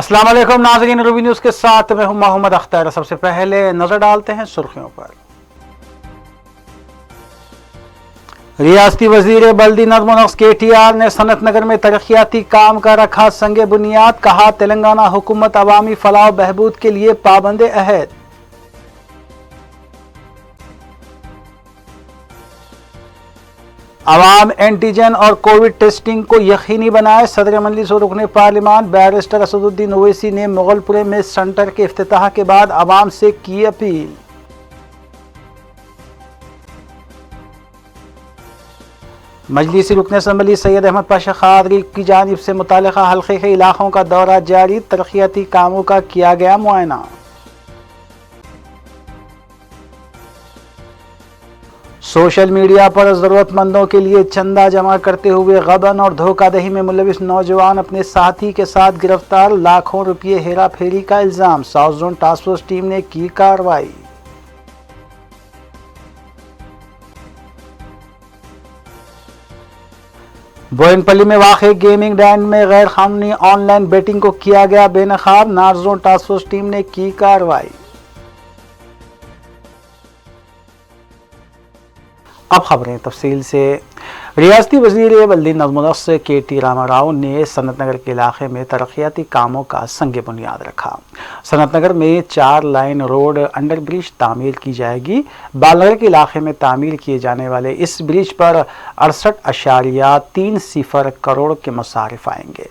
अस्सलाम वालेकुम नाज़रीन, रूबी न्यूज़ के साथ मैं हूं मोहम्मद अख्तर। सबसे पहले नजर डालते हैं सुर्खियों पर। रियासती वजीर बल्दी नज़्म व नक्श KTR ने सनत नगर में तरक्याती काम का रखा संगे बुनियाद। कहा तेलंगाना हुकूमत अवामी फलाह बहबूद के लिए पाबंद अहद। अवाम एंटीजन और कोविड टेस्टिंग को यकीनी बनाए। सदर मजलिस और रुकने पार्लिमान बैरिस्टर असदुद्दीन ओवैसी ने मुगलपुरे में सेंटर के इफ्तिताह के बाद अवाम से की अपील। मजलिसी रुकने असम्बली सैयद अहमद पाशा खादरी की जानिब से मुतालिका हल्के के इलाकों का दौरा जारी। तरक्याती कामों का किया गया मुआयना। सोशल मीडिया पर ज़रूरतमंदों के लिए चंदा जमा करते हुए गबन और धोखाधड़ी में मुलविस नौजवान अपने साथी के साथ गिरफ्तार। लाखों रुपये हेरा फेरी का इल्जाम। South zone task force team ने की कार्रवाई। बोयनपल्ली में वाक़ गेमिंग डैन में गैर कानूनी ऑनलाइन बेटिंग को किया गया बेनकाब। North zone task force team ने की कार्रवाई। अब खबरें तफसील से। रियासती वज़ीर बल्दी नज़्म व नक्श KT रामाराव ने सनत नगर के इलाके में तरक्याती कामों का संग बुनियाद रखा। सनत नगर में 4 लाइन रोड अंडर ब्रिज तामीर की जाएगी। बालनगर के इलाके में तामीर किए जाने वाले इस ब्रिज पर 68.30 करोड़ के मसारिफ आएंगे।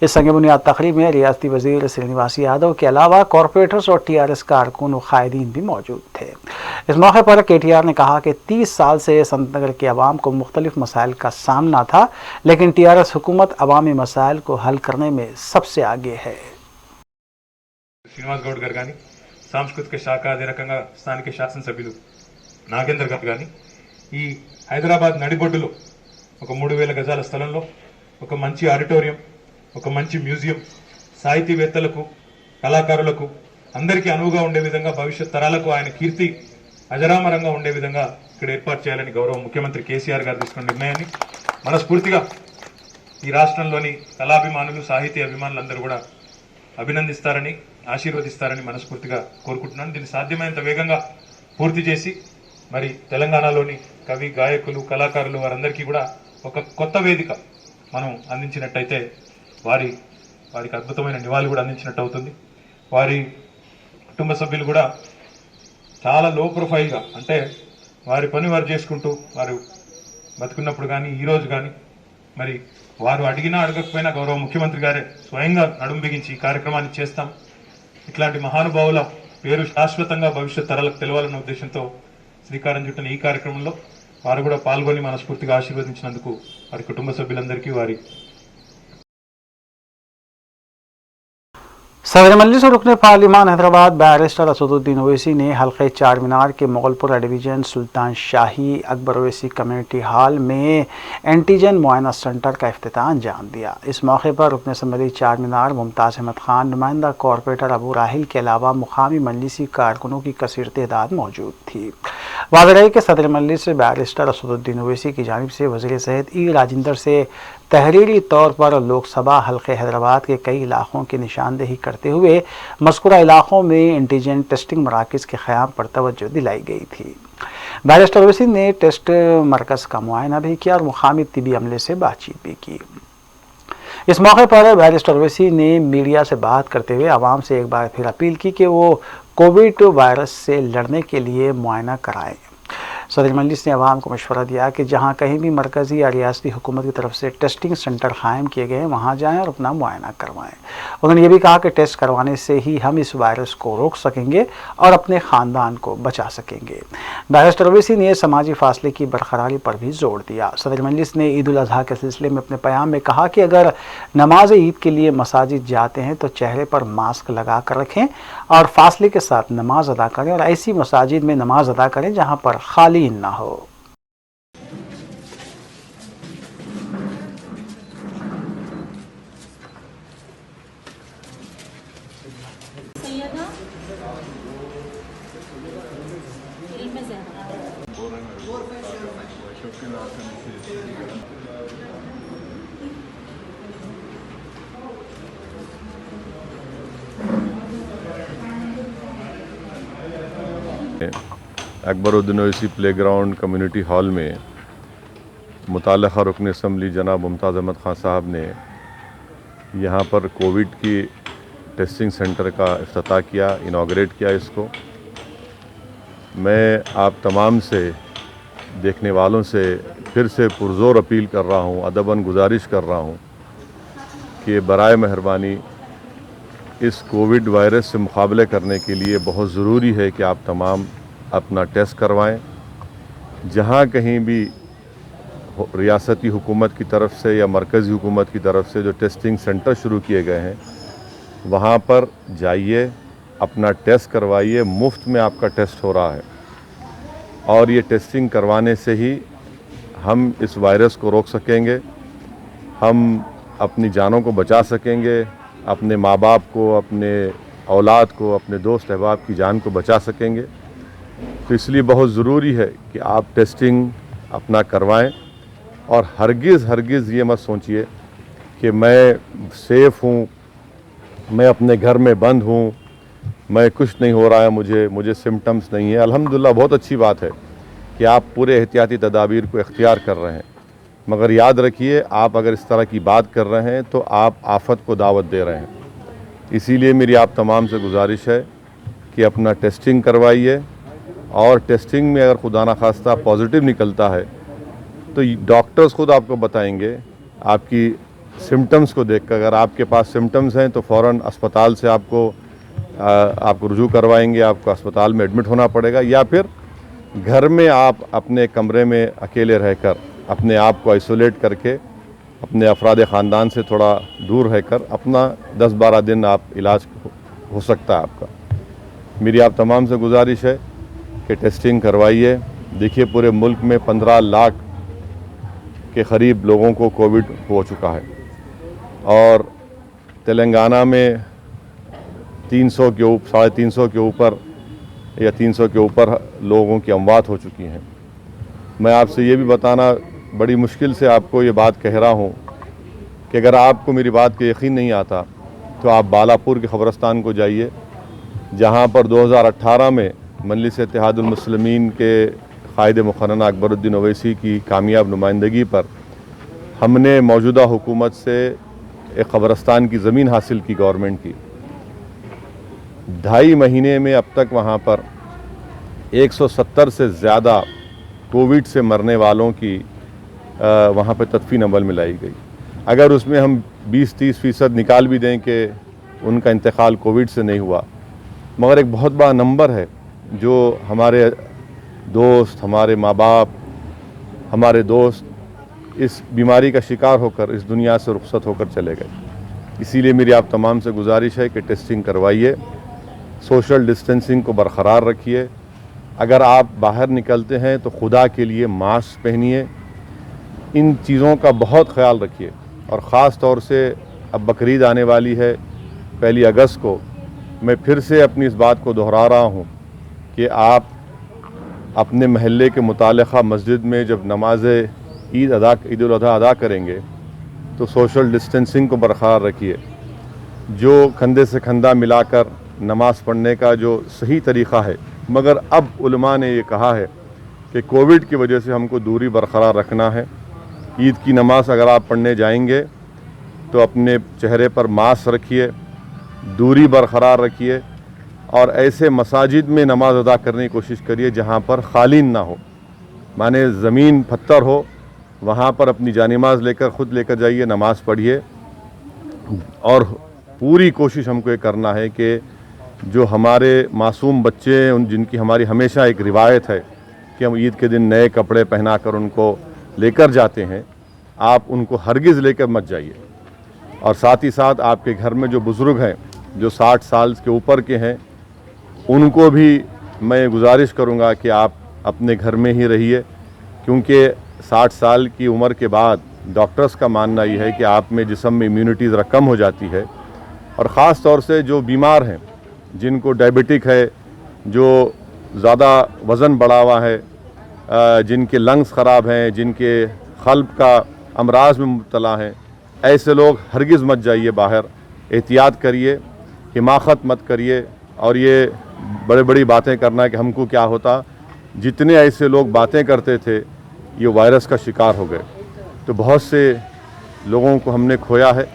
इस संग बुनियाद तकरीब में रियासती वज़ीर श्रीनिवास यादव के अलावा कॉरपोरेटर्स और TRS कारकुन व कायदीन भी मौजूद थे। इस मौके पर KTR ने कहा कि 30 साल से सनत नगर के अवाम को मुख्तलिफ मसाइल का सामना था, लेकिन TRS हुकूमत अवामी मसाइल को हल करने में सबसे आगे है। శ్రీనివాస్ గౌడ్ గారు కానీ, సాంస్కృతిక శాఖ, అదే రకంగా స్థానిక శాసనసభ్యులు నాగేందర్ గారు కానీ ఈ హైదరాబాద్ నడిబొడ్డులో ఒక 3000 గజాల స్థలంలో ఒక మంచి ఆడిటోరియం, ఒక మంచి మ్యూజియం, సాహితీవేత్తలకు, కళాకారులకు అందరికీ అనువుగా ఉండే విధంగా, భవిష్యత్ తరాలకు ఆయన కీర్తి అజరామరంగా ఉండే విధంగా ఇక్కడ ఏర్పాటు చేయాలని గౌరవ ముఖ్యమంత్రి కేసీఆర్ గారు తీసుకున్న నిర్ణయాన్ని మనస్ఫూర్తిగా ఈ రాష్ట్రంలోని కళాభిమానులు, సాహితీ అభిమానులందరూ కూడా అభినందిస్తారని, ఆశీర్వదిస్తారని మనస్ఫూర్తిగా కోరుకుంటున్నాను. దీన్ని సాధ్యమైనంత వేగంగా పూర్తి చేసి మరి తెలంగాణలోని కవి, గాయకులు, కళాకారులు వారందరికీ కూడా ఒక కొత్త వేదిక మనం అందించినట్టయితే వారికి అద్భుతమైన నివాళి కూడా అందించినట్టు అవుతుంది. వారి కుటుంబ సభ్యులు కూడా చాలా లో ప్రొఫైల్గా, అంటే వారి పని వారు చేసుకుంటూ వారు బతుకున్నప్పుడు కానీ ఈరోజు కానీ మరి వారు అడిగినా అడగకపోయినా గౌరవ ముఖ్యమంత్రి గారే స్వయంగా నడుం బిగించి ఈ కార్యక్రమాన్ని చేస్తాం, ఇట్లాంటి మహానుభావుల పేరు శాశ్వతంగా భవిష్యత్ తరాలకు తెలవాలన్న ఉద్దేశంతో శ్రీకారం చుట్టిన ఈ కార్యక్రమంలో వారు కూడా పాల్గొని మనస్ఫూర్తిగా ఆశీర్వదించినందుకు వారి కుటుంబ సభ్యులందరికీ వారి सदर मजलिस और रुकने पार्लिमान हैदराबाद बैरिस्टर असदुद्दीन ओवैसी ने हल्के चार मीनार के मुगलपुरा डिवीजन सुल्तान शाही अकबर ओवैसी कम्युनिटी हॉल में एंटीजन मुआयना सेंटर का इफ्तिताह अंजाम दिया। इस मौके पर रुकने असम्बली चार मीनार मुमताज़ अहमद खान, नुमाइंदा कॉरपोरेटर अबू राहिल के अलावा मुकामी मजलिसी कारकुनों की कसीर तादाद मौजूद थी। वाज़ेह रहे कि सदर मजलिस बैरिस्टर असदुद्दीन ओवैसी की जानिब से वज़ीर सेहत E राजेंद्र से तहरीरी तौर पर लोकसभा हल्के हैदराबाद के कई इलाकों की निशानदेही करते हुए मज़कूरा इलाकों में एंटीजन टेस्टिंग मराकज़ के क़याम पर तवज्जो दिलाई गई थी। बैरिस्टर ओवैसी ने टेस्ट मरकज़ का मुआयना भी किया और मुक़ामी तिबी अमले से बातचीत भी की। इस मौके पर बैरिस्टर ओवैसी ने मीडिया से बात करते हुए आवाम से एक बार फिर अपील की कि वो कोविड वायरस से लड़ने के लिए मुआयना कराएं। सदर मजलिस ने अवाम को मशवरा दिया कि जहां कहीं भी मरकज़ी या रियासती हुकूमत की तरफ से टेस्टिंग सेंटर कायम किए गए हैं वहां जाएं और अपना मुआयना करवाएं। उन्होंने ये भी कहा कि टेस्ट करवाने से ही हम इस वायरस को रोक सकेंगे और अपने ख़ानदान को बचा सकेंगे। बैरिस्टर ओवैसी ने समाजी फासले की बरकरारी पर भी जोर दिया। सदर मजलिस ने ईद उल अज़हा के सिलसिले में अपने पैगाम में कहा कि अगर नमाज ईद के लिए मसाजिद जाते हैं तो चेहरे पर मास्क लगा कर रखें और फासले के साथ नमाज अदा करें और ऐसी मसाजिद में नमाज अदा करें जहाँ पर खाली ना हो। Akbaruddin Owaisi playground community hall में मुतल्लिक़ा रुकन असम्बली जनाब मुमताज़ अहमद ख़ान साहब ने यहाँ पर कोविड की टेस्टिंग सेंटर का इफ्तिताह किया, इनाग्रेट किया इसको। मैं आप तमाम से, देखने वालों से फिर से पुरज़ोर अपील कर रहा हूँ, अदबन गुजारिश कर रहा हूँ कि बराए मेहरबानी इस कोविड वायरस से मुकाबले करने के लिए बहुत ज़रूरी है कि आप तमाम अपना टेस्ट करवाएं। जहाँ कहीं भी रियासती हुकूमत की तरफ से या मरकज़ी हुकूमत की तरफ से जो टेस्टिंग सेंटर शुरू किए गए हैं वहाँ पर जाइए, अपना टेस्ट करवाइए। मुफ्त में आपका टेस्ट हो रहा है और ये टेस्टिंग करवाने से ही हम इस वायरस को रोक सकेंगे, हम अपनी जानों को बचा सकेंगे, अपने माँ बाप को, अपने औलाद को, अपने दोस्त अहबाब की जान को बचा सकेंगे। तो इसलिए बहुत ज़रूरी है कि आप टेस्टिंग अपना करवाएं और हरगिज़ ये मत सोचिए कि मैं सेफ़ हूँ, मैं अपने घर में बंद हूँ, मैं कुछ नहीं हो रहा है, मुझे सिम्टम्स नहीं है। अल्हम्दुलिल्लाह बहुत अच्छी बात है कि आप पूरे एहतियाती तदाबीर को इख्तियार कर रहे हैं, मगर याद रखिए आप अगर इस तरह की बात कर रहे हैं तो आप आफत को दावत दे रहे हैं। इसीलिए मेरी आप तमाम से गुजारिश है कि अपना टेस्टिंग करवाइए और टेस्टिंग में अगर खुदा न खास्ता पॉजिटिव निकलता है तो डॉक्टर्स खुद आपको बताएंगे आपकी सिम्टम्स को देखकर। अगर आपके पास सिम्टम्स हैं तो फ़ौरन अस्पताल से आपको रुजू करवाएंगे, आपको अस्पताल में एडमिट होना पड़ेगा, या फिर घर में आप अपने कमरे में अकेले रहकर अपने आप को आइसोलेट करके अपने अफराद ख़ानदान से थोड़ा दूर रहकर अपना 10-12 दिन आप इलाज हो सकता है आपका। मेरी आप तमाम से गुजारिश है कि टेस्टिंग करवाइए। देखिए पूरे मुल्क में 15 लाख के करीब लोगों को कोविड हो चुका है और तेलंगाना में 350 के ऊपर या 300 के ऊपर लोगों की अमवात हो चुकी हैं। मैं आपसे ये भी बताना बड़ी मुश्किल से आपको ये बात कह रहा हूँ कि अगर आपको मेरी बात का यकीन नहीं आता तो आप बालापुर के ख़बरस्तान को जाइए, जहाँ पर 2018 में मजलिस इत्तेहादुल मुस्लिमीन के क़ायद मुक़र्रर अकबरुद्दीन ओवैसी की कामयाब नुमाइंदगी पर हमने मौजूदा हुकूमत से एक क़ब्रस्तान की ज़मीन हासिल की गवर्नमेंट की। 2.5 महीने में अब तक वहाँ पर 170 से ज़्यादा कोविड से मरने वालों की वहाँ पर तदफीन अमल में लाई गई। अगर उसमें हम 20-30% निकाल भी दें कि उनका इंतकाल कोविड से नहीं हुआ, मगर एक बहुत बड़ा नंबर है जो हमारे दोस्त, हमारे माँ बाप, हमारे दोस्त इस बीमारी का शिकार होकर इस दुनिया से रुखसत होकर चले गए। इसीलिए मेरी आप तमाम से गुजारिश है कि टेस्टिंग करवाइए, सोशल डिस्टेंसिंग को बरकरार रखिए। अगर आप बाहर निकलते हैं तो खुदा के लिए मास्क पहनिए। इन चीज़ों का बहुत ख्याल रखिए और ख़ास तौर से अब बकरीद आने वाली है 1 अगस्त को। मैं फिर से अपनी इस बात को दोहरा रहा हूँ कि आप अपने महल्ले के मुतालिका मस्जिद में जब नमाज ईद उल अज़हा अदा करेंगे तो सोशल डिस्टेंसिंग को बरकरार रखिए। जो कंधे से कंधा मिलाकर नमाज़ पढ़ने का जो सही तरीक़ा है, मगर अब उलमा ने ये कहा है कि कोविड की वजह से हमको दूरी बरकरार रखना है। ईद की नमाज़ अगर आप पढ़ने जाएंगे तो अपने चेहरे पर मास्क रखिए, दूरी बरकरार रखिए और ऐसे मसाजिद में नमाज अदा करने की कोशिश करिए जहाँ पर खालीन ना हो, माने ज़मीन पत्थर हो, वहाँ पर अपनी जानिमाज़ लेकर ख़ुद लेकर जाइए, नमाज़ पढ़िए। और पूरी कोशिश हमको ये करना है कि जो हमारे मासूम बच्चे हैं उन जिनकी हमारी हमेशा एक रिवायत है कि हम ईद के दिन नए कपड़े पहना कर उनको लेकर जाते हैं, आप उनको हरगिज़ लेकर मत जाइए। और साथ ही साथ आपके घर में जो बुज़ुर्ग हैं, जो 60 साल के ऊपर के हैं, उनको भी मैं गुजारिश करूंगा कि आप अपने घर में ही रहिए, क्योंकि 60 साल की उम्र के बाद डॉक्टर्स का मानना ये है कि आप में जिस्म में इम्यूनिटी ज़रा कम हो जाती है। और ख़ास तौर से जो बीमार हैं, जिनको डायबिटिक है, जो ज़्यादा वज़न बढ़ा हुआ है, जिनके लंग्स ख़राब हैं, जिनके क़ल्ब का अमराज में मुब्तला हैं, ऐसे लोग हरगिज़ मत जाइए बाहर। एहतियात करिए, हिमाकत मत करिए और ये बड़े बड़ी बातें करना कि हमको क्या होता। जितने ऐसे लोग बातें करते थे ये वायरस का शिकार हो गए। तो बहुत से लोगों को हमने खोया है।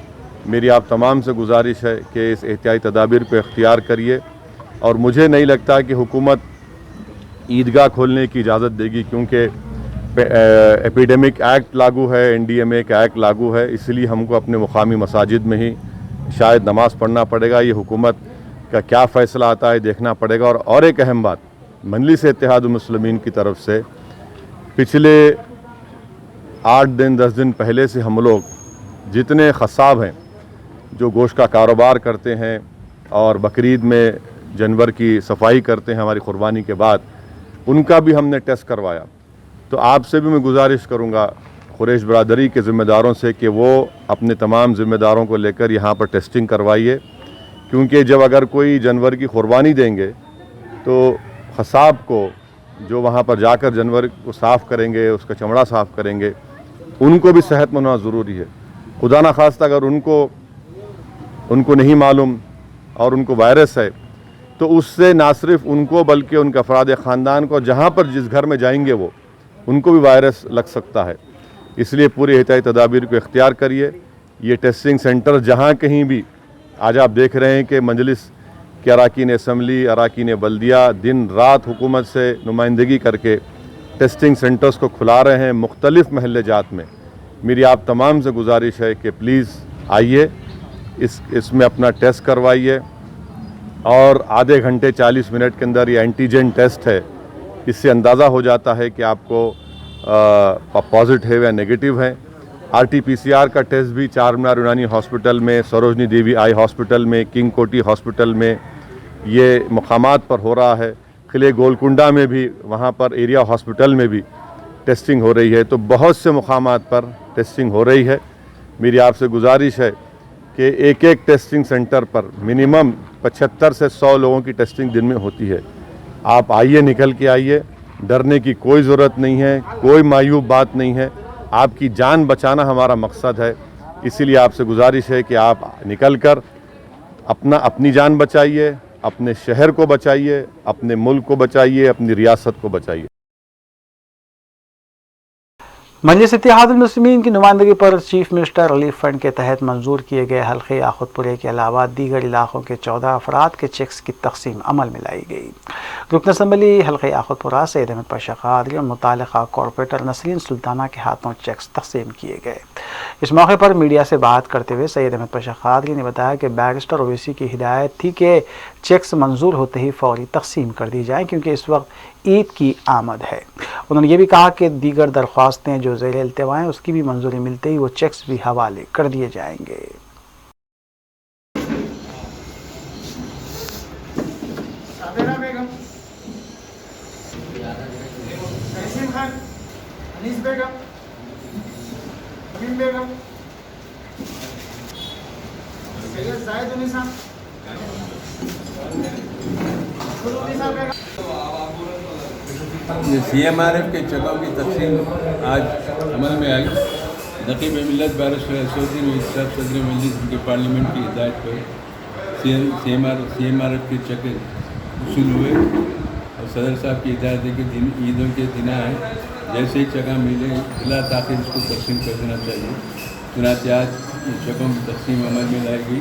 मेरी आप तमाम से गुजारिश है कि इस एहतियाती तदाबीर को इख्तियार करिए। और मुझे नहीं लगता कि हुकूमत ईदगाह खोलने की इजाज़त देगी, क्योंकि एपिडेमिक एक्ट लागू है, NDMA का एक्ट लागू है। इसलिए हमको अपने मुकामी मसाजिद में ही शायद नमाज़ पढ़ना पड़ेगा। ये हुकूमत का क्या फ़ैसला आता है देखना पड़ेगा। और एक अहम बात, मजलिस इत्तेहादुल मुस्लिमीन की तरफ से पिछले 8 दिन 10 दिन पहले से हम लोग जितने ख़साब हैं जो गोश्त का कारोबार करते हैं और बकरीद में जानवर की सफाई करते हैं हमारी क़ुरबानी के बाद, उनका भी हमने टेस्ट करवाया। तो आपसे भी मैं गुजारिश करूंगा कुरैश बरादरी के ज़िम्मेदारों से कि वो अपने तमाम ज़िम्मेदारों को लेकर यहाँ पर टेस्टिंग करवाइए, क्योंकि जब अगर कोई जानवर की क़ुरबानी देंगे तो ख़साब को जो वहाँ पर जाकर जानवर को साफ़ करेंगे, उसका चमड़ा साफ़ करेंगे, उनको भी सेहतमंद होना ज़रूरी है। खुदा न खास्ता अगर उनको नहीं मालूम और उनको वायरस है तो उससे ना सिर्फ उनको बल्कि उनके अफराद ख़ानदान को, जहाँ पर जिस घर में जाएंगे वो, उनको भी वायरस लग सकता है। इसलिए पूरी एहतियाती तदाबीर को इख्तियार करिए। ये टेस्टिंग सेंटर जहाँ कहीं भी, आज आप देख रहे हैं कि मजलिस के अराकीन असम्बली, अराकीन बल्दिया दिन रात हुकूमत से नुमाइंदगी करके टेस्टिंग सेंटर्स को खुला रहे हैं मुख्तलिफ़ महल्ले जात में। मेरी आप तमाम से गुजारिश है कि प्लीज़ आइए, इसमें अपना टेस्ट करवाइए और आधे घंटे 40 मिनट के अंदर ये एंटीजन टेस्ट है, इससे अंदाज़ा हो जाता है कि आपको पॉजिटिव या नेगेटिव है। RT-PCR का टेस्ट भी चार मीनार यूनानी हॉस्पिटल में, सरोजनी देवी आई हॉस्पिटल में, किंग कोटी हॉस्पिटल में, ये मकामात पर हो रहा है। किले गोलकुंडा में भी, वहाँ पर एरिया हॉस्पिटल में भी टेस्टिंग हो रही है। तो बहुत से मकामात पर टेस्टिंग हो रही है। मेरी आपसे गुजारिश है कि एक एक टेस्टिंग सेंटर पर मिनिमम 75 से 100 लोगों की टेस्टिंग दिन में होती है। आप आइए, निकल के आइए, डरने की कोई ज़रूरत नहीं है, कोई मायूब बात नहीं है। आपकी जान बचाना हमारा मकसद है। इसीलिए आपसे गुजारिश है कि आप निकल कर अपनी जान बचाइए, अपने शहर को बचाइए, अपने मुल्क को बचाइए, अपनी रियासत को बचाइए। मजलिस इत्तेहादुल मुस्लिमीन की नुमाइंदगी पर चीफ मिनिस्टर रिलीफ फंड के तहत मंजूर किए गए हल्के याखुतपुरे के अलावा दीगर इलाकों के 14 अफराद के चेक्स की तकसीम अमल में लाई गई। रुकन असम्बली हल्के याखुतपुरा सैयद अहमद पाशा कादरी और मुतालिका कॉरपोरेटर नसरीन सुल्ताना के हाथों चेक्स तकसीम किए गए। इस मौके पर मीडिया से बात करते हुए सैयद अहमद पाशा कादरी ने बताया कि बैरिस्टर ओवैसी की हिदायत थी कि चेक्स मंजूर होते ही फौरी तकसीम कर दी जाए, क्योंकि इस वक्त ईद की आमद है। उन्होंने ये भी कहा कि दीगर दरख्वास्तें जो ज़ेर इल्तिवा हैं उसकी भी मंजूरी मिलते ही वो चेक्स भी हवाले कर दिए जाएंगे। CMRF के चेकों की तकसीम आज अमल में आई। नकीब मिल्लत बैरिस्टर असदुद्दीन साहब सदर मजलिस के पार्लियामेंट की हिदायत पर CMRF के चेक वसूल हुए और सदर साहब की हिदायत है कि ईदों के दिन आए, जैसे ही चका मिले बिला ताख़ीर इसको तकसीम कर देना चाहिए। चुनांचे आज चकों की तकसीम अमल में लाई गई।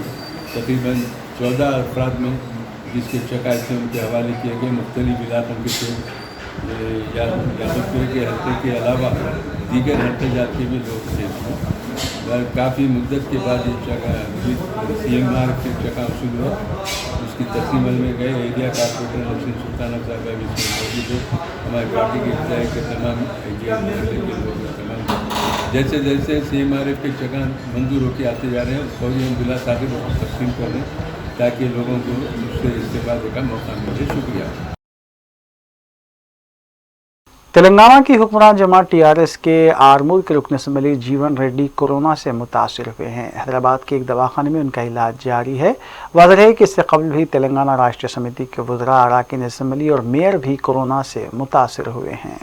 तकरीबन 14 अफराद में जिसके चक आए थे उनके हवाले किए गए। मुख्तलिफ इलाकों के थे, यादवपुर के हल्के के अलावा दीगर हल्के जात के भी लोग थे। काफ़ी मुद्दत के बाद ये जगह CMRF के चका वसूल हुआ, उसकी तकसीम में गए। एरिया कॉर्पोरेटर नसरीन सुल्ताना साहब भी इसमें मौजूद है। हमारी पार्टी की विधायक के तमाम के लोग तमाम जैसे जैसे CMRF के चका मंजूर होकर आते जा रहे हैं फौरी हम बिला ताक़ीर उसको तकसीम कर दें ताकि लोगों को उससे इस्तेफादे का मौका मिले। शुक्रिया। तेलंगाना की हुक्मरान जमात TRS के आरमूर के रुकन असम्बली जीवन रेड्डी कोरोना से मुतासिर हुए हैं। हैदराबाद के एक दवाखाने में उनका इलाज जारी है। वाज़ेह है कि इससे कबल भी तेलंगाना राष्ट्रीय समिति के वज़रा, अराकीन असम्बली और मेयर भी कोरोना से मुतासिर हुए हैं।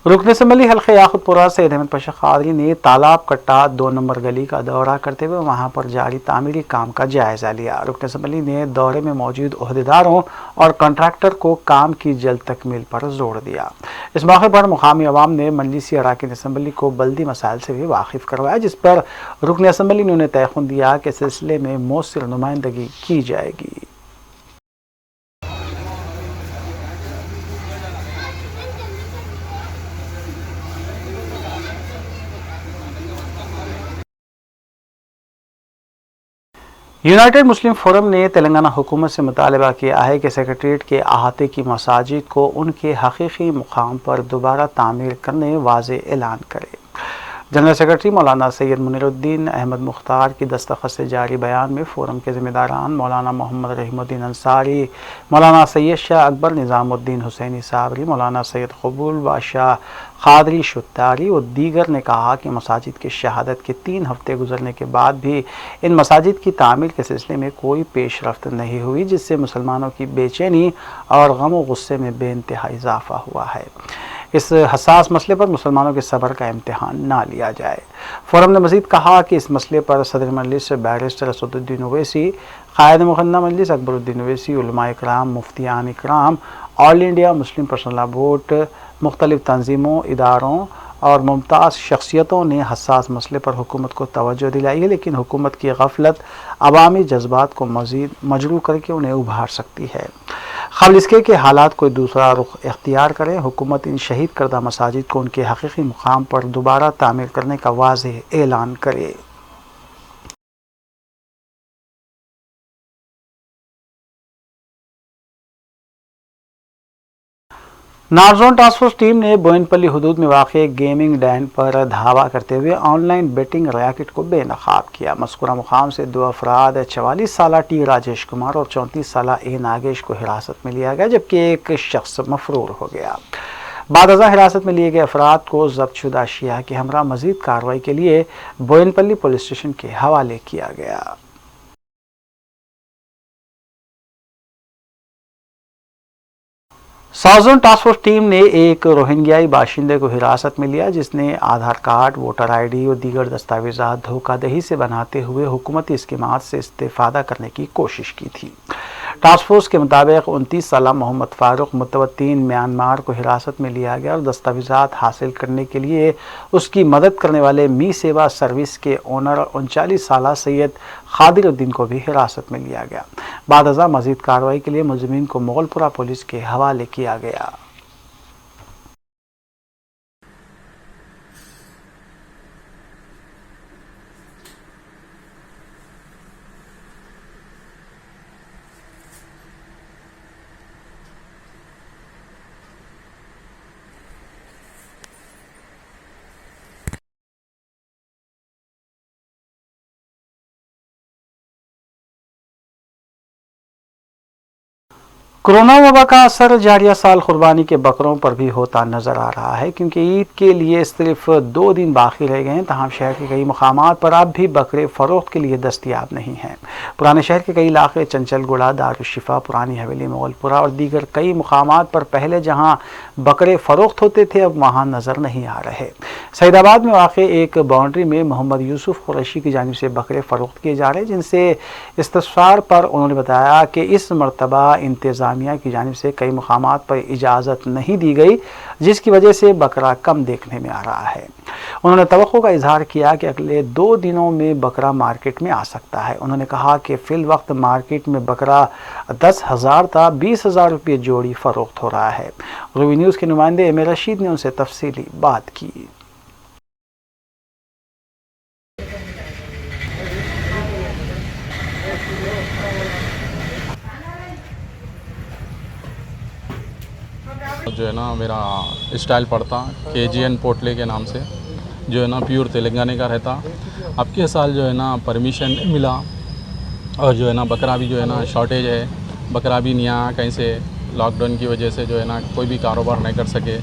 रुकन असम्बली हल्के याकुतपुरा सैयद अहमद पाशा कादरी ने तालाब कट्टा 2 नंबर गली का दौरा करते हुए वहां पर जारी तामीरी काम का जायजा लिया। रुकन असम्बली ने दौरे में मौजूद ओहदेदारों और कॉन्ट्रैक्टर को काम की जल्द तकमील पर जोर दिया। इस मौके पर मुकामी अवाम ने मजलिसी अरकान असम्बली को बल्दी मसाइल से भी वाकिफ करवाया, जिस पर रुकन असम्बली ने उन्हें तयखुन दिया कि सिलसिले में मौसर नुमाइंदगी की जाएगी। यूनाइटेड मुस्लिम फोरम ने तेलंगाना हुकूमत से मुतालबा किया है कि सेक्रेटरीट के अहाते की मसाजिद को उनके हकीकी मुकाम पर दोबारा तामीर करने वाज़े ऐलान करे। जनरल सेक्रेटरी मौलाना सैयद मुनीरुद्दीन अहमद मुख्तार की दस्तखत से जारी बयान में फ़ोरम के ज़िम्मेदारान मौलाना मोहम्मद रहीमुद्दीन अंसारी, मौलाना सैयद शाह अकबर निज़ामुद्दीन हुसैनी साबरी, मौलाना सैयद कबूल बादशाह कादरी शुत्तारी और दीगर ने कहा कि मसाजिद की शहादत के 3 हफ्ते गुजरने के बाद भी इन मसाजिद की तामीर के सिलसिले में कोई पेशरफ्त नहीं हुई, जिससे मुसलमानों की बेचैनी और गम व गुस्से में बेइंतहा इजाफा हुआ है। इस हसास मसले पर मुसलमानों के सब्र का इम्तिहान ना लिया जाए। फोरम ने मज़ीद कहा कि इस मसले पर सदर मजलिस बैरिस्टर असदुद्दीन ओवैसी, कायद मुक़न्ना मजलिस अकबरुद्दीन ओवैसी, उलमा इकराम, मुफ्तियान इकराम, all India Muslim personal board, मुख्तलिफ तंजीमों, इदारों और मुमताज़ शख्सियतों ने हसास मसले पर हुकूमत को तवज्जो दिलाई है, लेकिन हुकूमत की गफलत अवामी जज्बात को मज़ीद मजरू करके उन्हें उभार सकती है। क़ब्ल इसके कि हालात कोई दूसरा रुख इख्तियार करें, हुकूमत इन शहीद करदा मसाजिद को उनके हकीकी मुकाम पर दोबारा तामीर करने का वाज़ेह ऐलान करे। नारजोन टास्क फोर्स टीम ने बोयनपल्ली हुदूद में वाक़ गेमिंग डैन पर धावा करते हुए ऑनलाइन बेटिंग रैकेट को बेनकाब किया। मज़कूरा मुकाम से 2 अफराद 44 साला टी राजेश कुमार और 34 साला ए नागेश को हिरासत में लिया गया, जबकि एक शख्स मफरूर हो गया। बाद अज़ा हिरासत में लिए गए अफराद को ज़ब्तशुदा अशिया के हमरा मज़ीद कार्रवाई के लिए बोयनपल्ली पुलिस स्टेशन के हवाले किया गया। South zone task force team ने एक रोहिंग्याई बाशिंदे को हिरासत में लिया, जिसने आधार कार्ड, वोटर आईडी और दीगर दस्तावेजात धोखाधड़ी से बनाते हुए हुकूमती स्कीमात से इस्तेफादा करने की कोशिश की थी। टास्क फोर्स के मुताबिक 29 साला मोहम्मद फारूक मुतवत्तीन म्यांमार को हिरासत में लिया गया और दस्तावेजात हासिल करने के लिए उसकी मदद करने वाले मी सेवा सर्विस के ओनर 39 साला सैयद खादिरुद्दीन को भी हिरासत में लिया गया। बाद अज़ा मज़ीद कार्रवाई के लिए मुलज़िमीन को मोगलपुरा पुलिस के हवाले किया गया। कोरोना वबा का असर जारिया साल कुर्बानी के बकरों पर भी होता नज़र आ रहा है, क्योंकि ईद के लिए सिर्फ 2 दिन बाकी रह गए हैं। तमाम शहर के कई मकामात पर अब भी बकरे फ़रोख्त के लिए दस्तियाब नहीं हैं। पुराने शहर के कई इलाके चंचलगुड़ा, दारुशिफा, पुरानी हवेली, मोगलपुरा और दीगर कई मकामात पर पहले जहाँ बकरे फ़रोख्त होते थे, अब वहाँ नज़र नहीं आ रहे। सईदाबाद में वाक़े एक बाउंड्री में मोहम्मद यूसुफ कुरैशी की जानिब से बकरे फ़रोख्त किए जा रहे हैं, जिनसे इस्तफसार पर उन्होंने बताया कि इस मरतबा इंतज़ामिया की जानिब से कई मकामात पर इजाज़त नहीं दी गई, जिसकी वजह से बकरा कम देखने में आ रहा है। उन्होंने तवक्को का इजहार किया कि अगले 2 दिनों में बकरा मार्केट में आ सकता है। उन्होंने कहा कि फ़िल वक्त मार्केट में बकरा 10,000 था 20,000 रुपये जोड़ी फ़रोख्त हो रहा है। रूबी न्यूज़ के नुमाइंदे एम रशीद ने उनसे तफसीली बात की। जो है ना मेरा स्टाइल पड़ता KGN पोटले के नाम से, जो है ना प्योर तेलंगाना का रहता। अब के साल जो है ना परमिशन नहीं मिला और जो है ना बकरा भी जो है ना शॉर्टेज है, बकरा भी नहीं आया कहीं से, लॉकडाउन की वजह से जो है ना कोई भी कारोबार नहीं कर सके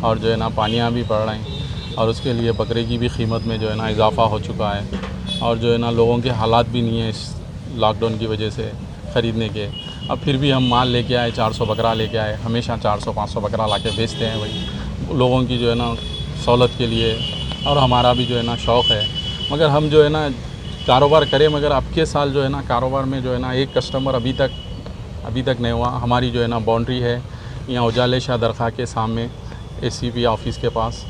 और जो है ना पानियाँ भी पड़ रही हैं और उसके लिए बकरे की भी कीमत में जो है ना इजाफ़ा हो चुका है और जो है ना लोगों के हालात भी नहीं है इस लॉकडाउन की वजह से ख़रीदने के। अब फिर भी हम माल लेके आए, 400 बकरा लेके आए। हमेशा 400-500 बकरा लाके बेचते हैं भाई। लोगों की जो है ना सहूलत के लिए, और हमारा भी जो है ना शौक़ है। मगर हम जो है ना कारोबार करें, मगर अब के साल जो है ना कारोबार में जो है ना एक कस्टमर अभी तक नहीं हुआ। हमारी जो है ना बाउंड्री है यहाँ उजाले शाह दरगाह के सामने ACP ऑफिस के पास,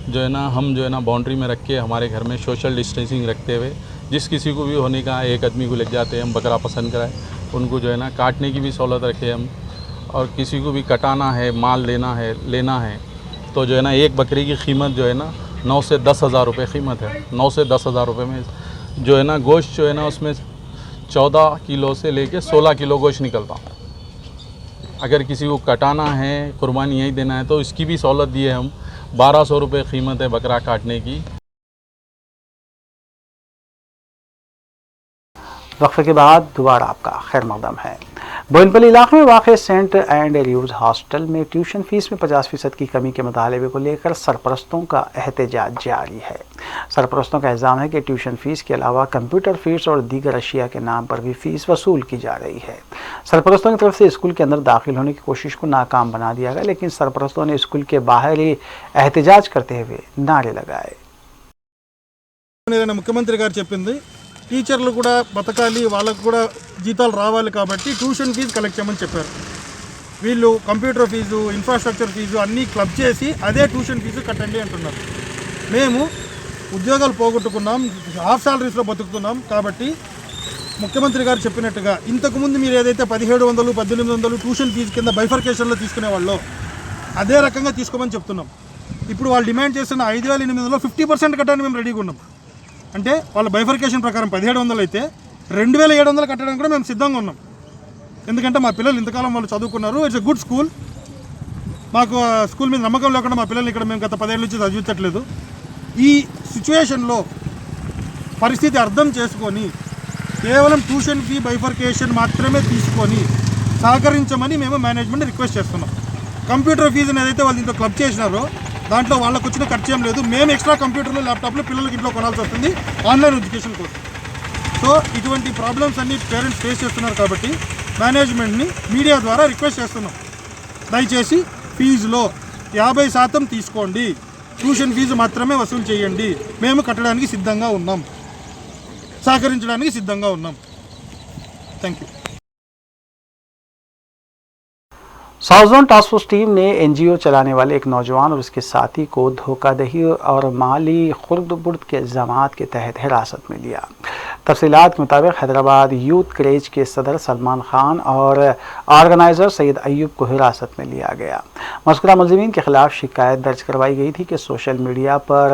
जो है ना हम जो है ना बाउंड्री में रख के हमारे घर में सोशल डिस्टेंसिंग रखते हुए जिस किसी को भी होने का एक आदमी को लेके जाते हैं हम, बकरा पसंद कराए उनको जो है ना काटने की भी सहूलत रखे हम। और किसी को भी कटाना है, माल लेना है तो जो है ना एक बकरी की कीमत जो है ना 9 से 10 हज़ार रुपये कीमत है। 9 से 10 हज़ार रुपये में जो है ना गोश्त जो है ना उसमें 14 किलो से लेके 16 किलो गोश्त निकलता। अगर किसी को कटाना है, कुर्बानी यही देना है तो इसकी भी सहूलत दी है हम। 1200 रुपये कीमत है बकरा काटने की। वक्फे के बाद दोबारा आपका खैर मकदम है। बोइनपल्ली इलाके में वाक़ सेंट एंड ड्यूज हॉस्टल में ट्यूशन फीस में 50% की कमी के मुतालबे को लेकर सरपरस्तों का एहतजाज जारी है। सरपरस्तों का इल्ज़ाम है कि ट्यूशन फीस के अलावा कंप्यूटर फीस और दीगर अशिया के नाम पर भी फ़ीस वसूल की जा रही है। सरपरस्तों की तरफ से स्कूल के अंदर दाखिल होने की कोशिश को नाकाम बना दिया गया, लेकिन सरपरस्तों ने स्कूल के बाहर ही एहतजाज करते हुए नारे लगाए। मुख्यमंत्री गाరు చెప్పింది టీచర్లు కూడా బతకాలి, వాళ్ళకు కూడా జీతాలు రావాలి కాబట్టి ట్యూషన్ ఫీజు కలెక్ట్ చేయమని చెప్పారు. వీళ్ళు కంప్యూటర్ ఫీజు, ఇన్ఫ్రాస్ట్రక్చర్ ఫీజు అన్నీ క్లబ్ చేసి అదే ట్యూషన్ ఫీజు కట్టండి అంటున్నారు. మేము ఉద్యోగాలు పోగొట్టుకున్నాం, హాఫ్ సాలరీస్లో బతుకుతున్నాం కాబట్టి ముఖ్యమంత్రి గారు చెప్పినట్టుగా ఇంతకుముందు మీరు ఏదైతే 1700, 1800 ట్యూషన్ ఫీజు కింద బైఫర్కేషన్లో తీసుకునేవాళ్ళో అదే రకంగా తీసుకోమని చెప్తున్నాం. ఇప్పుడు వాళ్ళు డిమాండ్ చేస్తున్న 5800లో 50% కట్టడానికి మేము రెడీగా ఉన్నాం. అంటే వాళ్ళ బైఫర్కేషన్ ప్రకారం 1700 అయితే 2700 కట్టడానికి కూడా మేము సిద్ధంగా ఉన్నాం. ఎందుకంటే మా పిల్లలు ఇంతకాలం వాళ్ళు చదువుకున్నారు. It's a good school. మాకు స్కూల్ మీద నమ్మకం లేకుండా మా పిల్లల్ని ఇక్కడ మేము గత 10 ఏళ్ళ నుంచి చదివించట్లేదు. ఈ సిచ్యువేషన్లో పరిస్థితి అర్థం చేసుకొని కేవలం ట్యూషన్ ఫీ బైఫర్కేషన్ మాత్రమే తీసుకొని సహకరించమని మేము మేనేజ్మెంట్ రిక్వెస్ట్ చేస్తున్నాం. కంప్యూటర్ ఫీజుని ఏదైతే వాళ్ళు ఇంట్లో క్లబ్ చేసినారో దాంట్లో వాళ్ళకు వచ్చిన ఖర్చు ఏం లేదు. మేము ఎక్స్ట్రా కంప్యూటర్లు, ల్యాప్టాప్లు పిల్లలకి ఇంట్లో కొనాల్సి వస్తుంది ఆన్లైన్ ఎడ్యుకేషన్ కోసం. సో ఇటువంటి ప్రాబ్లమ్స్ అన్ని పేరెంట్స్ ఫేస్ చేస్తున్నారు కాబట్టి మేనేజ్మెంట్ని మీడియా ద్వారా రిక్వెస్ట్ చేస్తున్నాం. దయచేసి ఫీజులో 50% తీసుకోండి, ట్యూషన్ ఫీజు మాత్రమే వసూలు చేయండి. మేము కట్టడానికి సిద్ధంగా ఉన్నాం, సహకరించడానికి సిద్ధంగా ఉన్నాం. Thank you. South zone task force team ने NGO चलाने वाले एक नौजवान और उसके साथी को धोखाधड़ी और माली खुर्द-बुर्द के इल्ज़ामात के तहत हिरासत में लिया। तफसीलात के मुताबिक हैदराबाद यूथ क्रेज के सदर सलमान खान और ऑर्गेनाइज़र सैयद अयूब को हिरासत में लिया गया। मज़कूरा मुलज़िमीन के ख़िलाफ़ शिकायत दर्ज करवाई गई थी कि सोशल मीडिया पर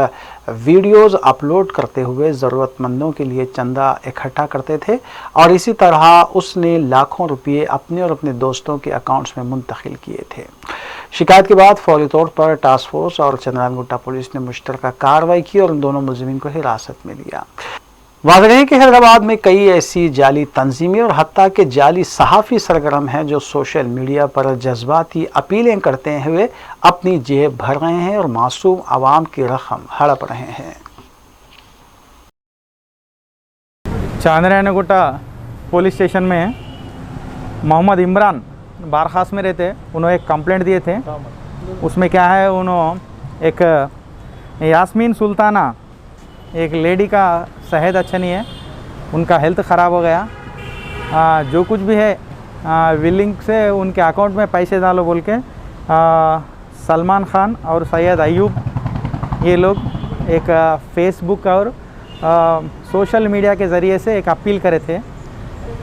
वीडियोज़ अपलोड करते हुए ज़रूरतमंदों के लिए चंदा इकट्ठा करते थे और इसी तरह उसने लाखों रुपये अपने और अपने दोस्तों के अकाउंट्स में मुंतकिल किए थे। शिकायत के बाद फौरी तौर पर टास्क फोर्स और चंद्रानगुट्टा पुलिस ने मुश्तरका कार्रवाई की और उन दोनों मुलज़िमीन को हिरासत में लिया। वाज़ेह है कि हैदराबाद में कई ऐसी जाली तंजीमें और हत्ता के जाली सहाफ़ी सरगर्म हैं जो सोशल मीडिया पर जज्बाती अपीलें करते हुए अपनी जेब भर रहे हैं और मासूम आवाम की रकम हड़प रहे हैं। चांद्रायनगुट्टा पुलिस स्टेशन में मोहम्मद इमरान बारखास में रहते, उन्होंने एक कंप्लेंट दिए थे। उसमें क्या है, उन्होंने एक यास्मीन सुल्ताना, एक लेडी का सेहत अच्छा नहीं है, उनका हेल्थ ख़राब हो गया, जो कुछ भी है विलिंग से उनके अकाउंट में पैसे डालो बोल के सलमान खान और सैयद अयूब ये लोग एक फेसबुक और सोशल मीडिया के ज़रिए से एक अपील करे थे।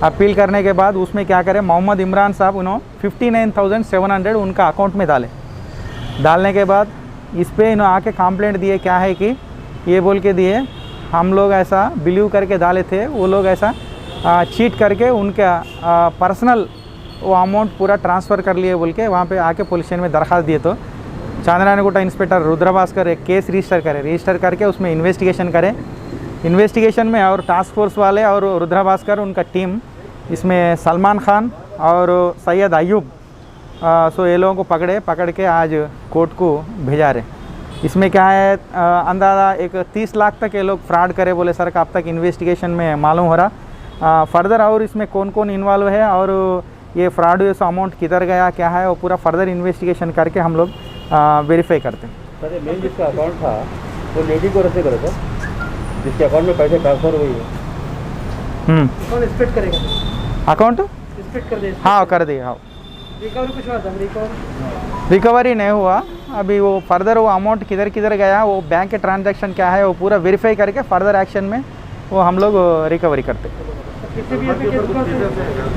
अपील करने के बाद उसमें क्या करें, मोहम्मद इमरान साहब उन्होंने 59,700 उनका अकाउंट में डालने के बाद इस पर इन्होंने आके कंप्लेंट दिए। क्या है कि ये बोल के दिए, हम लोग ऐसा बिलीव करके डाले थे, वो लोग ऐसा चीट करके उनका पर्सनल वो अमाउंट पूरा ट्रांसफ़र कर लिए बोल के वहाँ पे आके पुलिस स्टेशन में दरख्वास्त दिए। तो चांद्रायनगुट्टा इंस्पेक्टर रुद्रभास्कर एक केस रजिस्टर करके उसमें इन्वेस्टिगेशन करें। इन्वेस्टिगेशन में और टास्क फोर्स वाले और रुद्रभास्कर उनका टीम इसमें सलमान खान और सैयद अयूब सो ये लोगों को पकड़ के आज कोर्ट को भेजा रहे। इसमें क्या है, अंदाज़ा एक 30 लाख तक ये लोग फ्रॉड करे बोले सर का अब तक इन्वेस्टिगेशन में मालूम हो रहा। फर्दर और इसमें कौन कौन इन्वॉल्व है और ये फ्रॉड अमाउंट किधर गया क्या है, वो पूरा फर्दर इन्वेस्टिगेशन करके हम लोग वेरीफाई करते हैं। सर ये मेन जिसका अकाउंट था वो लेडी को रद्द करो सर, जिसके अकाउंट में पैसे ट्रांसफर हुई है। अकाउंट स्प्लिट करेगा, अकाउंट स्प्लिट कर दे। हाँ कर दिए। हाँ रिकवरी कुछ हुआ था? रिकवरी नहीं हुआ अभी, वो फर्दर वो अमाउंट किधर किधर गया, वो बैंक के ट्रांजैक्शन क्या है वो पूरा वेरीफाई करके फर्दर एक्शन में वो हम लोग रिकवरी करते हैं।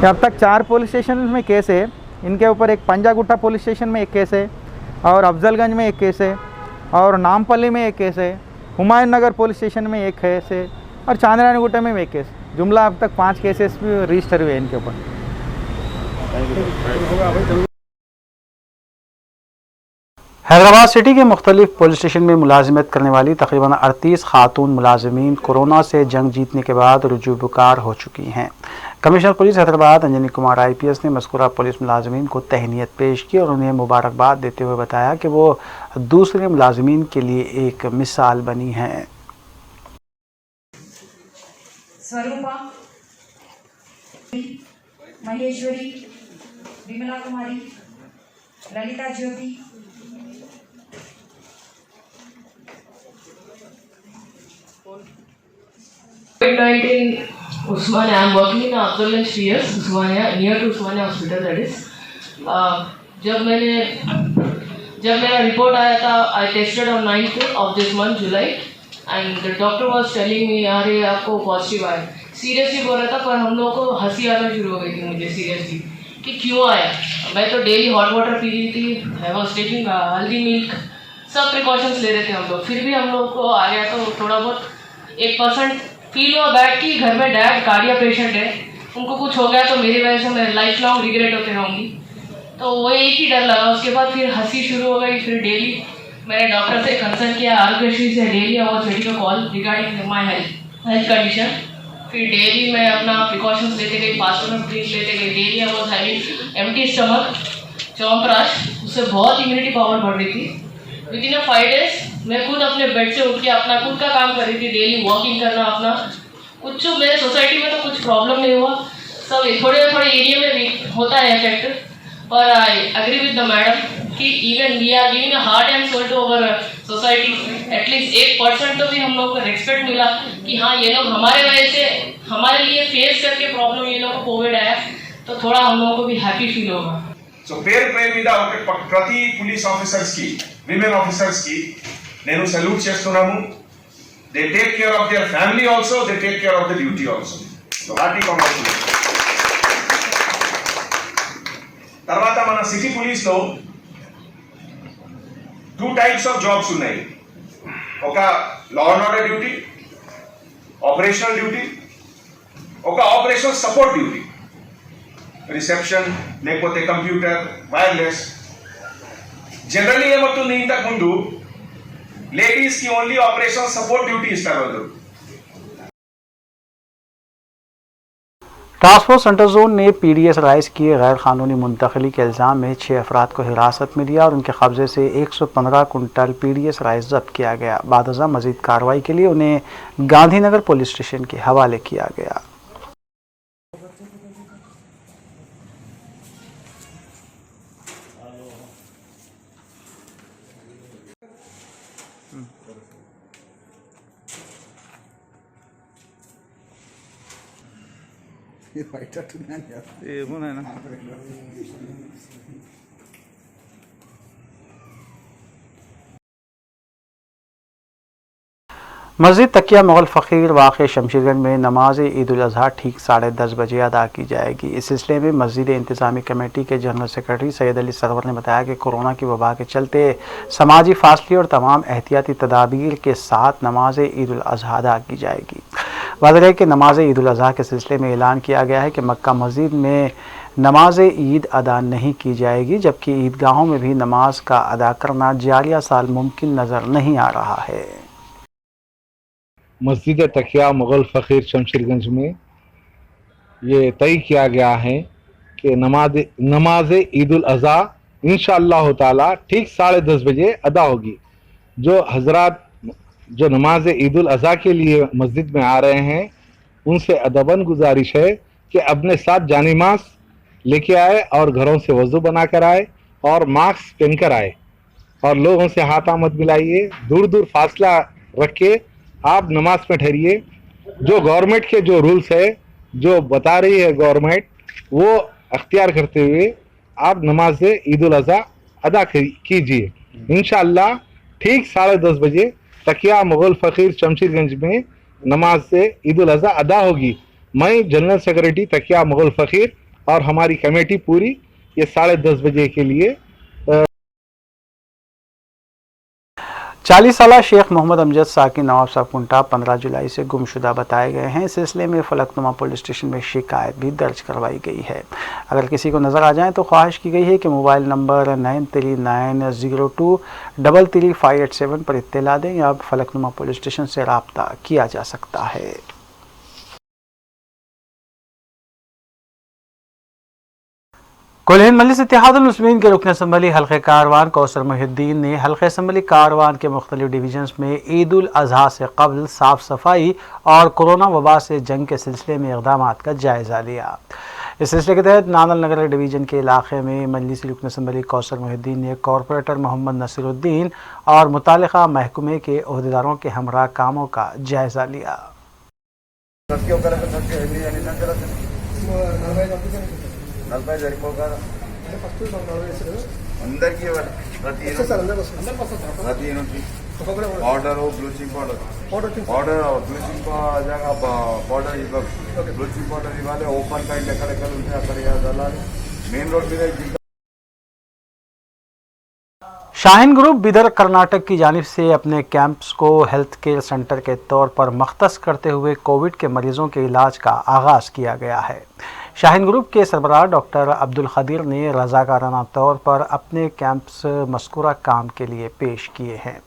अब तक 4 पुलिस स्टेशन में केस है, इनके ऊपर एक पंजागुट्टा पुलिस स्टेशन में एक केस है, और अफजलगंज में एक केस है, और नामपल्ली में एक केस है, हुमायूं नगर पुलिस स्टेशन में एक केस है, और चांदरानीगुट्टा में एक केस। जुमला अब तक 5 केसेस भी रजिस्टर हुए इनके ऊपर। हैदराबाद सिटी के मुख्तलिफ पुलिस स्टेशन में मुलाजिमत करने वाली तकरीबन 38 खातून मुलाजिमीन कोरोना से जंग जीतने के बाद रुजूबकार हो चुकी हैं। Commissioner police Hyderabad Anjani Kumar IPS ने मज़कूरा पुलिस मुलाजिमीन को तहनीत पेश की और उन्हें मुबारकबाद देते हुए बताया कि वो दूसरे मुलाजिमीन के लिए एक मिसाल बनी हैं। स्वरूपा, महेश्वरी, विमला कुमारी, ललिता ज्योति, COVID-19 Usmania. I'm working in Abdullah CS Usmania, near to Usmania Hospital. That is. जब मेरा रिपोर्ट आया था, I tested on 9th of this month, July, and the doctor was telling me अरे आपको पॉजिटिव आया। सीरियसली बोल रहा था, पर हम लोगों को हंसी आना शुरू हो गई थी मुझे सीरियसली कि क्यों आया। मैं तो डेली हॉट वाटर पी रही थी, आई वॉज टेकिंग हल्दी मिल्क, सब प्रिकॉशंस ले रहे थे हम लोग, फिर भी हम लोग को आ गया। तो थोड़ा बहुत 1% फील हुआ बैड कि घर में डैड कार्डिया पेशेंट है, उनको कुछ हो गया तो मेरी वजह से मैं लाइफ लॉन्ग रिग्रेट होते रहूँगी। तो वो एक ही डर लगा। उसके बाद फिर हंसी शुरू हो गई। फिर डेली मैंने डॉक्टर से कंसल्ट किया, आरोग्यश्री से। Daily I was getting a call regarding my health condition. फिर डेली मैं अपना प्रिकॉशंस लेते गई, फास्ट में ड्रिंक लेते गई। Daily I was having empty stomach chyawanprash, उससे बहुत इम्यूनिटी पावर बढ़ रही थी। विद इन 5 डेज मैं खुद अपने बेड से उठ के अपना खुद का काम कर रही थी, डेली वॉकिंग करना अपना। कुछ मेरे सोसाइटी में तो कुछ प्रॉब्लम नहीं हुआ, सब थोड़े एरिया में भी होता है इफेक्ट। पर I agree with the madam कि even we are giving a heart and soul to our society. At least 1% तो भी हम लोग को रेस्पेक्ट मिला कि हाँ ये लोग हमारे वजह से हमारे लिए फेस करके प्रॉब्लम ये लोग को कोविड आया, तो थोड़ा हम लोगों को भी हैप्पी फील होगा। సో పేరు పేరు మీద ప్రతి పోలీస్ ఆఫీసర్స్ కి, విమెన్ ఆఫీసర్స్ కి నేను సల్యూట్ చేస్తున్నాము. They take care of their family also, they take care of the duty also. So hearty congratulations. తర్వాత మన సిటీ పోలీస్ లో 2 టైప్స్ ఆఫ్ జాబ్స్ ఉన్నాయి. ఒక law and order duty, operational duty, ఒక operational support duty. Reception లేకపోతే computer, wireless. Generally ఏమవుతుంది, ఇంతకు ముందు లేడీస్ కి ఓన్లీ ఆపరేషన్ సపోర్ట్ డ్యూటీ ఇస్తారు వాళ్ళు. टास्क फोर्स सेंट्रल जोन ने PDS राइस की गैर कानूनी मुंतकली के इल्ज़ाम में 6 अफराद को हिरासत में लिया और उनके कब्जे से 115 कुंटल PDS राइस जब्त किया गया। बादजा मजीद कार्रवाई के लिए उन्हें गांधीनगर पुलिस स्टेशन के हवाले किया गया। मस्जिद तकिया मुगल फ़कीर वाक़ शमशीरगंज में नमाज ईद उल अज़हा ठीक 10:30 बजे अदा की जाएगी। इस सिलसिले में मस्जिद इंतज़ामी कमेटी के जनरल सेक्रेटरी सैयद अली सरवर ने बताया कि कोरोना की वबा के चलते समाजी फासले और तमाम एहतियाती तदाबीर के साथ नमाज ईद उल अज़हा अदा की जाएगी। वाज़ेह है कि नमाज ईद उल अज़हा के सिलसिले में ऐलान किया गया है कि मक्का मस्जिद में नमाज ईद अदा नहीं की जाएगी, जबकि ईदगाहों में भी नमाज का अदा करना जारिया साल मुमकिन नज़र नहीं आ रहा है। मस्जिद तकिया मुगल फ़कीर शमशीरगंज में ये तय किया गया है कि नमाज ईद उल अज़हा इंशाअल्लाह ताला ठीक 10:30 बजे अदा होगी। जो हजरात जो नमाज ईद उल अज़हा के लिए मस्जिद में आ रहे हैं उनसे अदबन गुजारिश है कि अपने साथ जानी मास्क लेके आए और घरों से वज़ू बना कर आए और मास्क पहन कर आए। और लोगों से हाथा मत मिलाइए, दूर दूर फासला रख के आप नमाज में ठहरिए। जो गवर्नमेंट के जो रूल्स है, जो बता रही है गवर्नमेंट, वो अख्तियार करते हुए आप नमाज ईद उल अज़हा अदा कीजिए। इंशाअल्लाह ठीक 10:30 बजे तकिया मुगल फ़कीर शमशीरगंज में नमाज से ईद उल अज़हा अदा होगी। मैं जनरल सेक्रेटरी तकिया मुगल फ़कीर और हमारी कमेटी पूरी ये 10:30 बजे के लिए 40 साला शेख मोहम्मद अमजद साकी नवाब साहब कुंटा 15 जुलाई से गुमशुदा बताए गए हैं। इस सिलसिले में फलकनुमा पुलिस स्टेशन में शिकायत भी दर्ज करवाई गई है। अगर किसी को नज़र आ जाए तो ख्वाहिश की गई है कि मोबाइल नंबर 9390233587 पर इत्तला दें या फलकनुमा पुलिस स्टेशन से रब्ता किया जा सकता है। कोल्हिन मजलिस इत्तेहादुल मुस्लिमीन के रुकन असम्बली हल्के कारवान कौसर मुहिद्दीन ने हल्के असम्बली कारवान के मुख्तलिफ डिवीजन्स में ईद उल अज़हा से कबल साफ़ सफाई और कोरोना वबा से जंग के सिलसिले में इक़दाम का जायज़ा लिया। इस सिलसिले के तहत नानल नगर डिवीज़न के इलाके में मजलिस रुकन असम्बली कौसर मुहिद्दीन ने कॉरपोरेटर मोहम्मद नसीरुद्दीन और मुतालिका महकमे के अहदेदारों के हमरा कामों का जायज़ा लिया। पाउडर हो ब्लीचिंग पाउडर और ब्लीचिंग पाउडर ब्लीचिंग पाउडर इवाले ओपन काइंड ఎక్కడెక్కడ ఉంటే అక్కడ చల్లాలి మెయిన్ రోడ్ మీద शाहीन ग्रुप बिदर कर्नाटक की जानिब से अपने कैंप्स को हेल्थ केयर सेंटर के तौर पर मख्तस करते हुए कोविड के मरीजों के इलाज का आगाज़ किया गया है। शाहीन ग्रुप के सरबराह डॉक्टर अब्दुल खदीर ने रज़ाकाराना तौर पर अपने कैंप्स मज़कूरा काम के लिए पेश किए हैं।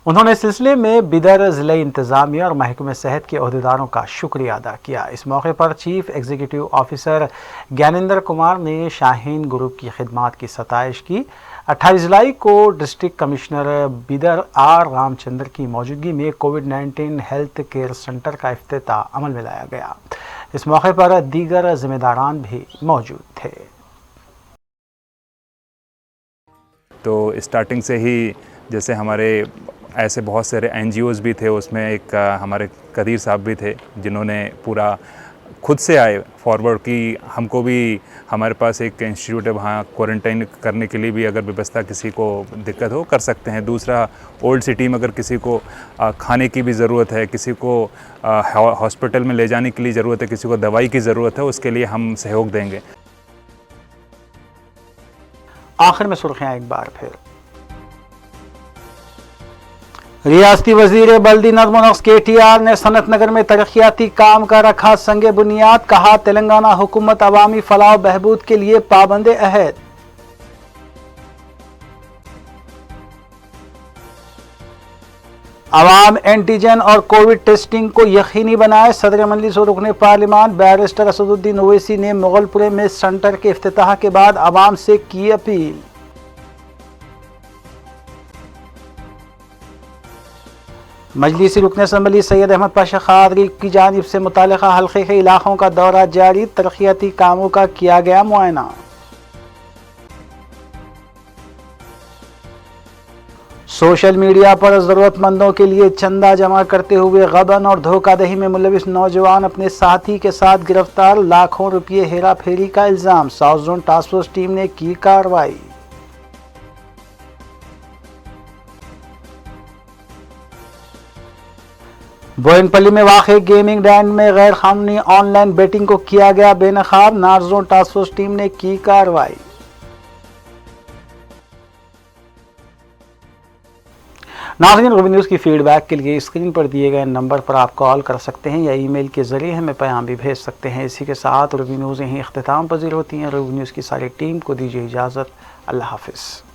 उन्होंने इस सिलसिले में बिदर ज़िले इंतज़ामिया और महकमे सेहत के अहदेदारों का शुक्रिया अदा किया। इस मौके पर chief executive officer Gyanendra Kumar ने शाहीन ग्रुप की खिदमात की सताइश की। 28 जुलाई को district commissioner Bidar R Ramchandra की मौजूदगी में कोविड-19 हेल्थ केयर सेंटर का इफ्तिताह अमल में लाया गया। इस मौके पर दीगर जिम्मेदारान भी मौजूद थे। तो स्टार्टिंग से ही जैसे हमारे ऐसे बहुत सारे NGOs भी थे, उसमें एक हमारे कदीर साहब भी थे जिन्होंने पूरा खुद से आए फॉरवर्ड की। हमको भी हमारे पास एक इंस्टीट्यूट है, वहाँ क्वारंटाइन करने के लिए भी अगर व्यवस्था किसी को दिक्कत हो कर सकते हैं। दूसरा ओल्ड सिटी में अगर किसी को खाने की भी ज़रूरत है, किसी को हॉस्पिटल में ले जाने के लिए ज़रूरत है, किसी को दवाई की ज़रूरत है, उसके लिए हम सहयोग देंगे। आखिर में सुर्खियाँ एक बार फिर। रियासती वजीर बल्दी नज़्म व नक्श KTR ने सनत नगर में तरक्याती काम का रखा संगे बुनियाद। कहा तेलंगाना हुकूमत अवामी फलाह बहबूद के लिए पाबंदे अहद। अवाम एंटीजन और कोविड टेस्टिंग को यकीनी बनाए। सदर मजलिस और रुकने पार्लिमान बैरिस्टर असदुद्दीन ओवैसी ने मुगलपुरे में सेंटर के इफ्तिताह के बाद अवाम से की अपील। मजलिस रुकने असम्बली सैयद अहमद पाशा खादरी की जानिब से मुतालिका हल्के के इलाकों का दौरा जारी। तरक्याती कामों का किया गया मुआयना। सोशल मीडिया पर ज़रूरतमंदों के लिए चंदा जमा करते हुए गबन और धोखाधड़ी में मुलविस नौजवान अपने साथी के साथ गिरफ्तार। लाखों रुपये हेरा फेरी का इल्ज़ाम। South zone task force team ने की कार्रवाई। बोयनपल्ली में वाक़े गेमिंग डैन में गैर कानूनी ऑनलाइन बेटिंग को किया गया बेनकाब। North zone task force team ने की कार्रवाई। नाज़रीन, रूबी न्यूज़ की फीडबैक के लिए स्क्रीन पर दिए गए नंबर पर आप कॉल कर सकते हैं या ईमेल के ज़रिए हमें पैगाम भी भेज सकते हैं। इसी के साथ रूबी न्यूज़ यहीं इख्तिताम पजीर होती हैं। रूबी न्यूज़ की सारी टीम को दीजिए इजाज़त। अल्लाह हाफ़िज़।